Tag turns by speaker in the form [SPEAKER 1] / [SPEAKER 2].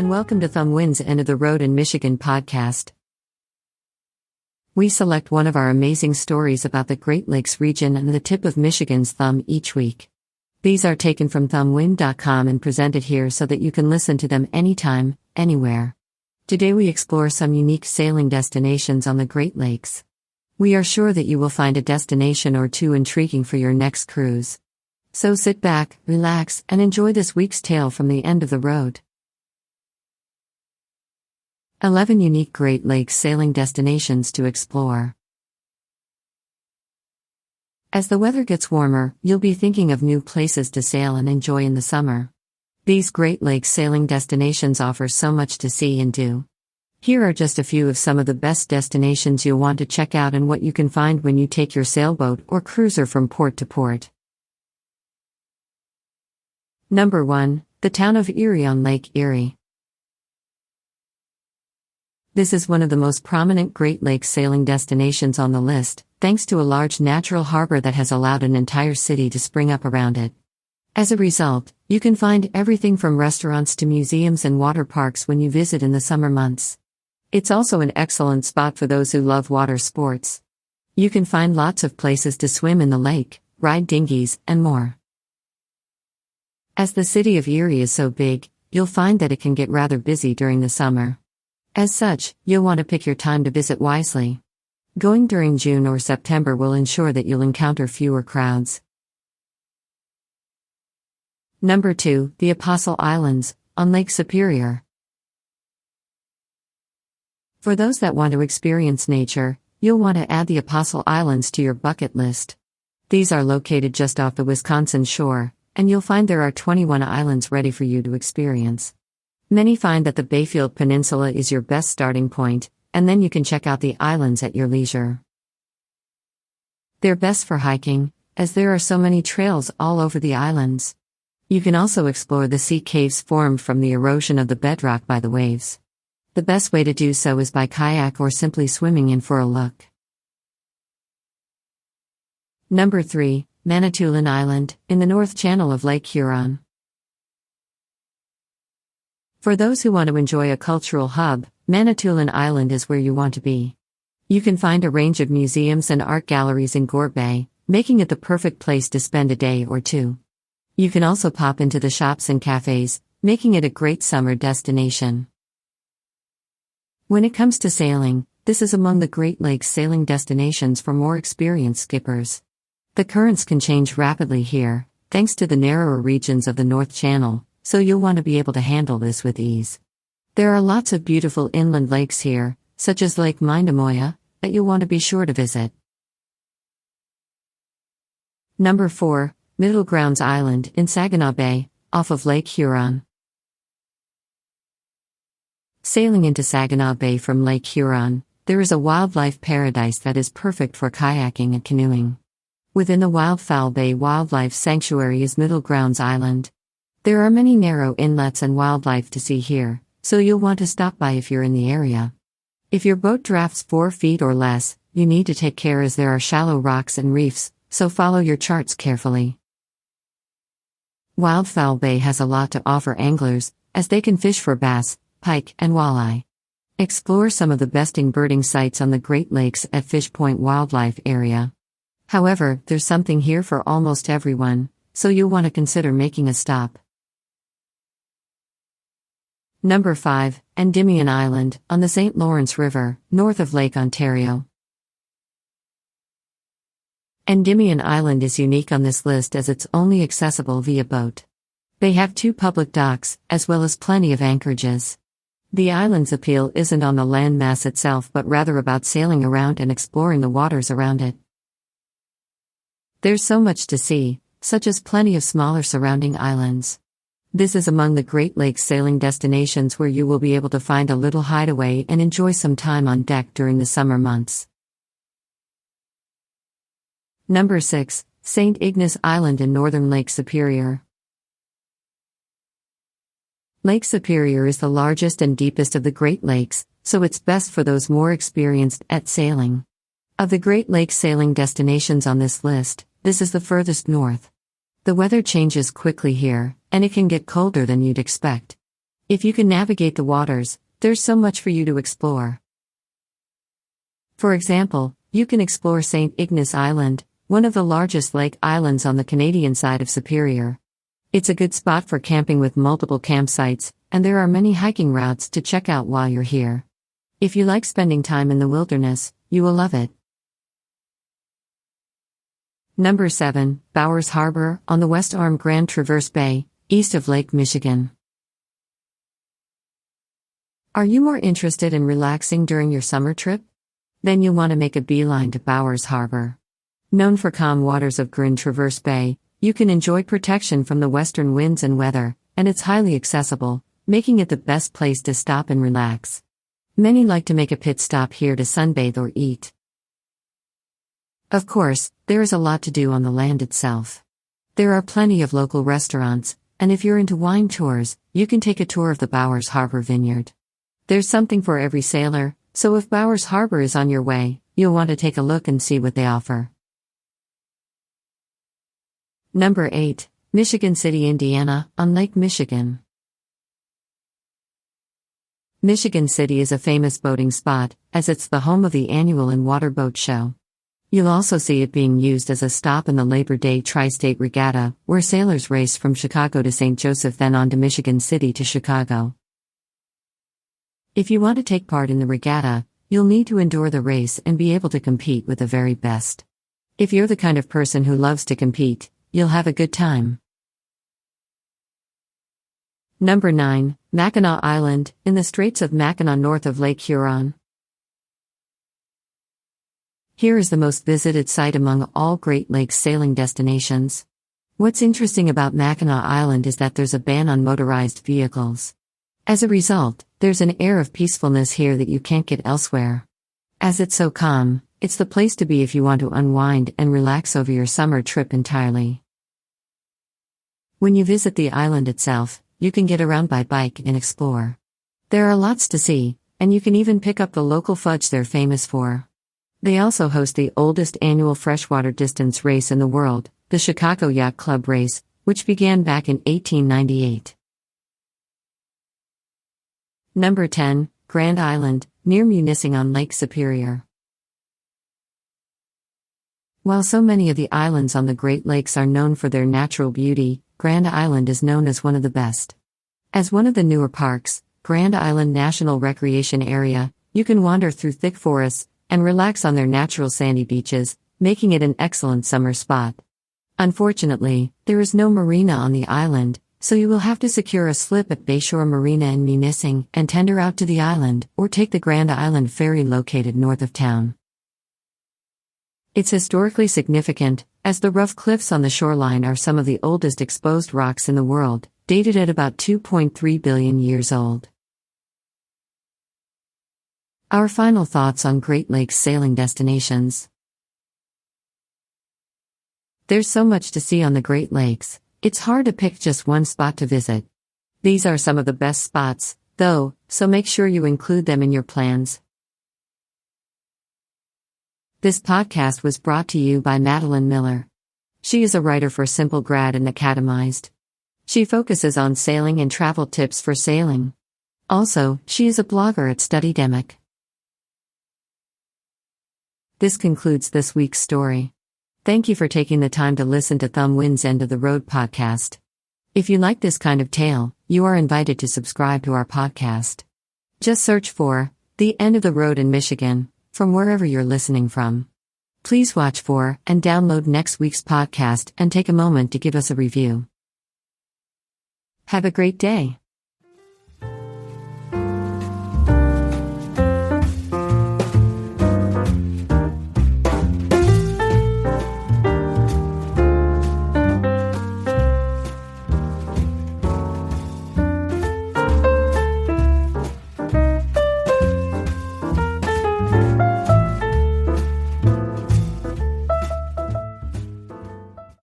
[SPEAKER 1] and welcome to Thumb Wind's End of the Road in Michigan podcast. We select one of our amazing stories about the Great Lakes region and the tip of Michigan's thumb each week. These are taken from thumbwind.com and presented here so that you can listen to them anytime, anywhere. Today we explore some unique sailing destinations on the Great Lakes. We are sure that you will find a destination or two intriguing for your next cruise. So sit back, relax, and enjoy this week's tale from the end of the road. 11 unique Great Lakes sailing destinations to explore. As the weather gets warmer, you'll be thinking of new places to sail and enjoy in the summer. These Great Lakes sailing destinations offer so much to see and do. Here are just a few of some of the best destinations you'll want to check out and what you can find when you take your sailboat or cruiser from port to port. Number 1, the town of Erie on Lake Erie. This is one of the most prominent Great Lakes sailing destinations on the list, thanks to a large natural harbor that has allowed an entire city to spring up around it. As a result, you can find everything from restaurants to museums and water parks when you visit in the summer months. It's also an excellent spot for those who love water sports. You can find lots of places to swim in the lake, ride dinghies, and more. As the city of Erie is so big, you'll find that it can get rather busy during the summer. As such, you'll want to pick your time to visit wisely. Going during June or September will ensure that you'll encounter fewer crowds. Number 2, the Apostle Islands, on Lake Superior. For those that want to experience nature, you'll want to add the Apostle Islands to your bucket list. These are located just off the Wisconsin shore, and you'll find there are 21 islands ready for you to experience. Many find that the Bayfield Peninsula is your best starting point, and then you can check out the islands at your leisure. They're best for hiking, as there are so many trails all over the islands. You can also explore the sea caves formed from the erosion of the bedrock by the waves. The best way to do so is by kayak or simply swimming in for a look. Number 3, Manitoulin Island, in the North Channel of Lake Huron. For those who want to enjoy a cultural hub, Manitoulin Island is where you want to be. You can find a range of museums and art galleries in Gore Bay, making it the perfect place to spend a day or two. You can also pop into the shops and cafes, making it a great summer destination. When it comes to sailing, this is among the Great Lakes sailing destinations for more experienced skippers. The currents can change rapidly here, thanks to the narrower regions of the North Channel, so you'll want to be able to handle this with ease. There are lots of beautiful inland lakes here, such as Lake Mindamoya, that you'll want to be sure to visit. Number 4, Middle Grounds Island in Saginaw Bay, off of Lake Huron. Sailing into Saginaw Bay from Lake Huron, there is a wildlife paradise that is perfect for kayaking and canoeing. Within the Wildfowl Bay Wildlife Sanctuary is Middle Grounds Island. There are many narrow inlets and wildlife to see here, so you'll want to stop by if you're in the area. If your boat drafts 4 feet or less, you need to take care as there are shallow rocks and reefs, so follow your charts carefully. Wildfowl Bay has a lot to offer anglers, as they can fish for bass, pike, and walleye. Explore some of the best birding sites on the Great Lakes at Fish Point Wildlife Area. However, there's something here for almost everyone, so you'll want to consider making a stop. Number 5, Endymion Island, on the St. Lawrence River, north of Lake Ontario. Endymion Island is unique on this list as it's only accessible via boat. They have 2 public docks, as well as plenty of anchorages. The island's appeal isn't on the landmass itself but rather about sailing around and exploring the waters around it. There's so much to see, such as plenty of smaller surrounding islands. This is among the Great Lakes sailing destinations where you will be able to find a little hideaway and enjoy some time on deck during the summer months. Number 6, St. Ignace Island in northern Lake Superior. Lake Superior is the largest and deepest of the Great Lakes, so it's best for those more experienced at sailing. Of the Great Lakes sailing destinations on this list, this is the furthest north. The weather changes quickly here, and it can get colder than you'd expect. If you can navigate the waters, there's so much for you to explore. For example, you can explore St. Ignace Island, one of the largest lake islands on the Canadian side of Superior. It's a good spot for camping with multiple campsites, and there are many hiking routes to check out while you're here. If you like spending time in the wilderness, you will love it. Number 7, Bowers Harbor, on the West Arm Grand Traverse Bay, east of Lake Michigan. Are you more interested in relaxing during your summer trip? Then you'll want to make a beeline to Bowers Harbor. Known for calm waters of Grand Traverse Bay, you can enjoy protection from the western winds and weather, and it's highly accessible, making it the best place to stop and relax. Many like to make a pit stop here to sunbathe or eat. Of course, there is a lot to do on the land itself. There are plenty of local restaurants, and if you're into wine tours, you can take a tour of the Bowers Harbor Vineyard. There's something for every sailor, so if Bowers Harbor is on your way, you'll want to take a look and see what they offer. Number 8, Michigan City, Indiana, on Lake Michigan. Michigan City is a famous boating spot, as it's the home of the annual in-water boat show. You'll also see it being used as a stop in the Labor Day Tri-State Regatta, where sailors race from Chicago to St. Joseph, then on to Michigan City to Chicago. If you want to take part in the regatta, you'll need to endure the race and be able to compete with the very best. If you're the kind of person who loves to compete, you'll have a good time. Number 9, Mackinac Island, in the Straits of Mackinac north of Lake Huron. Here is the most visited site among all Great Lakes sailing destinations. What's interesting about Mackinac Island is that there's a ban on motorized vehicles. As a result, there's an air of peacefulness here that you can't get elsewhere. As it's so calm, it's the place to be if you want to unwind and relax over your summer trip entirely. When you visit the island itself, you can get around by bike and explore. There are lots to see, and you can even pick up the local fudge they're famous for. They also host the oldest annual freshwater distance race in the world, the Chicago Yacht Club Race, which began back in 1898. Number 10, Grand Island, near Munising on Lake Superior. While so many of the islands on the Great Lakes are known for their natural beauty, Grand Island is known as one of the best. As one of the newer parks, Grand Island National Recreation Area, you can wander through thick forests and relax on their natural sandy beaches, making it an excellent summer spot. Unfortunately, there is no marina on the island, so you will have to secure a slip at Bayshore Marina in Munising and tender out to the island, or take the Grand Island Ferry located north of town. It's historically significant, as the rough cliffs on the shoreline are some of the oldest exposed rocks in the world, dated at about 2.3 billion years old. Our final thoughts on Great Lakes sailing destinations. There's so much to see on the Great Lakes, it's hard to pick just one spot to visit. These are some of the best spots, though, so make sure you include them in your plans. This podcast was brought to you by Madeline Miller. She is a writer for Simple Grad and Academized. She focuses on sailing and travel tips for sailing. Also, she is a blogger at Studydemic. This concludes this week's story. Thank you for taking the time to listen to Thumb Wind's End of the Road podcast. If you like this kind of tale, you are invited to subscribe to our podcast. Just search for The End of the Road in Michigan from wherever you're listening from. Please watch for and download next week's podcast and take a moment to give us a review. Have a great day.